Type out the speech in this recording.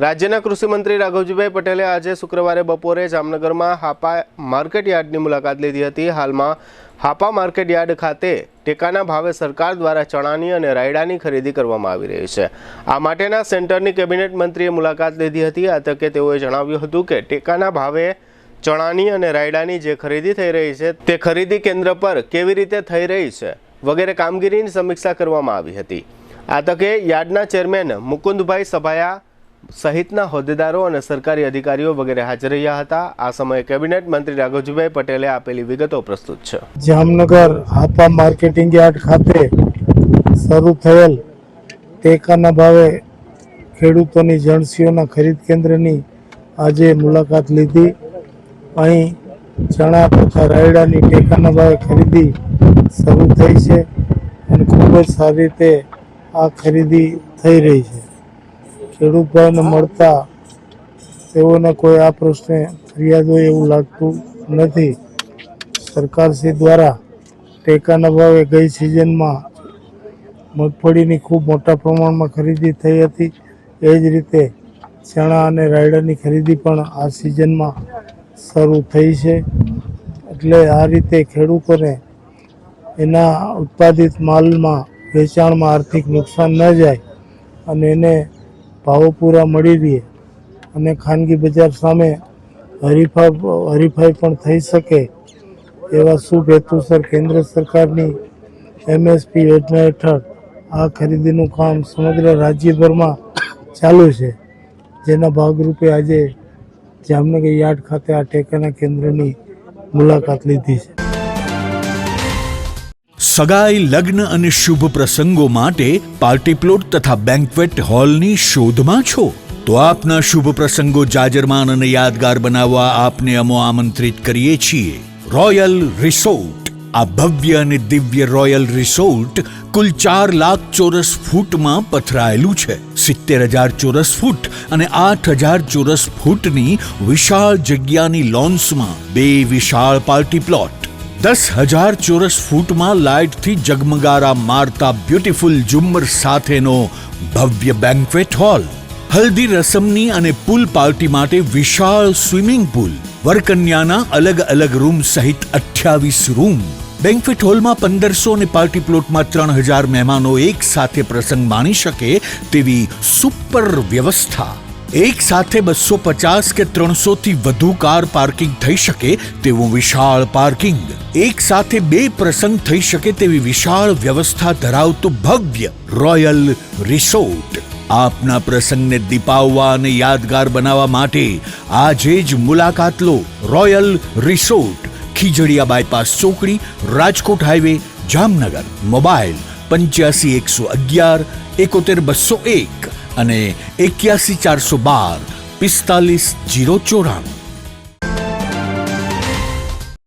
રાજ્યના કૃષિ મંત્રી રાઘવજીભાઈ પટેલે આજે શુક્રવારે બપોરે જામનગરમાં હાપા માર્કેટ યાર્ડની મુલાકાત લીધી હતી। હાલમાં હાપા માર્કેટ યાર્ડ ખાતે ટેકાના ભાવે સરકાર દ્વારા ચણાની અને રાયડાની ખરીદી કરવામાં આવી રહી છે। આ માટેના સેન્ટરની કેબિનેટ મંત્રીએ મુલાકાત લીધી હતી। આ તકે તેઓએ જણાવ્યું હતું કે ટેકાના ભાવે ચણાની અને રાયડાની જે ખરીદી થઈ રહી છે તે ખરીદી કેન્દ્ર પર કેવી રીતે થઈ રહી છે વગેરે કામગીરીની સમીક્ષા કરવામાં આવી હતી। આ તકે યાર્ડના ચેરમેન મુકુંદભાઈ સભાયા સહિતના હોદ્દેદારો અને સરકારી અધિકારીઓ વગેરે હાજર રહ્યા હતા। આ સમયે કેબિનેટ મંત્રી રાઘવજીભાઈ પટેલે આપેલી વિગતો પ્રસ્તુત છે। જામનગર હાપા માર્કેટિંગ યાર્ડ ખાતે શરૂ થયેલ ટેકાના ભાવે ખેડૂતોની જણસીઓના ખરીદ કેન્દ્રની આજે મુલાકાત લીધી। અહીં ચણા તથા રાયડાની ટેકાના ભાવે ખરીદી શરૂ થઈ છે અને ખૂબ જ સારી રીતે આ ખરીદી થઈ રહી છે। ખેડૂત ભાઈને મળતા તેઓને કોઈ આ પ્રશ્ને ફરિયાદ હોય એવું લાગતું નથી। સરકારશ્રી દ્વારા ટેકાના ભાવે ગઈ સિઝનમાં મગફળીની ખૂબ મોટા પ્રમાણમાં ખરીદી થઈ હતી। એ જ રીતે ચણા અને રાયડાની ખરીદી પણ આ સિઝનમાં શરૂ થઈ છે। એટલે આ રીતે ખેડૂતોને એના ઉત્પાદિત માલમાં વેચાણમાં આર્થિક નુકસાન ન જાય અને એને ભાવો પૂરા મળી રહે અને ખાનગી બજાર સામે હરીફાઈ પણ થઈ શકે એવા શુભ હેતુસર કેન્દ્ર સરકારની MSP યોજના હેઠળ આ ખરીદીનું કામ સમગ્ર રાજ્યભરમાં ચાલુ છે। જેના ભાગરૂપે આજે જામનગર યાર્ડ ખાતે આ ટેકાના કેન્દ્રની મુલાકાત લીધી છે। સગાઈ, લગ્ન અને શુભ પ્રસંગો માટે પાર્ટી પ્લોટ તથા બેન્ક્વેટ હોલની શોધમાં છો તો આપના શુભ પ્રસંગો જાજરમાન અને યાદગાર બનાવવા આપને અમો આમંત્રિત કરીએ છીએ। રોયલ રિસોર્ટ, આ ભવ્ય અને દિવ્ય રોયલ રિસોર્ટ કુલ 4 લાખ ચોરસ ફૂટમાં પથરાયેલું છે। 70,000 ચોરસ ફૂટ અને 8,000 ચોરસ ફૂટની વિશાળ જગ્યાની લોન્સમાં 2 વિશાળ પાર્ટી પ્લોટ, 10,000 ચોરસ ફૂટમાં લાઇટથી જગમગારા મારતા બ્યુટીફુલ ઝુમ્મર સાથેનો ભવ્ય બેન્ક્વેટ હોલ, હલ્દી રસમની અને પૂલ પાર્ટી માટે વિશાળ સ્વિમિંગ પૂલ, વરકન્યાના અલગ અલગ રૂમ સહિત 28 રૂમ। બેન્ક્વેટ હોલમાં 1500 અને પાર્ટી પ્લોટમાં 3,000 મહેમાનો એક સાથે પ્રસંગ માણી શકે તેવી સુપર વ્યવસ્થા। એક સાથે 250 કે 300 થી વધુ કાર પાર્કિંગ થઈ શકે તેવું વિશાળ પાર્કિંગ, એક સાથે 2 પ્રસંગ થઈ શકે તેવી વિશાળ વ્યવસ્થા ધરાવતું ભવ્ય રોયલ રિસોર્ટ। આપના પ્રસંગને દીપાવવા અને યાદગાર બનાવવા માટે આજે જ મુલાકાત લો। રોયલ રિસોર્ટ, ખીજડીયા બાયપાસ ચોકડી, રાજકોટ હાઈવે, જામનગર। મોબાઈલ 85 111 71 201 અને 81 412 45 094।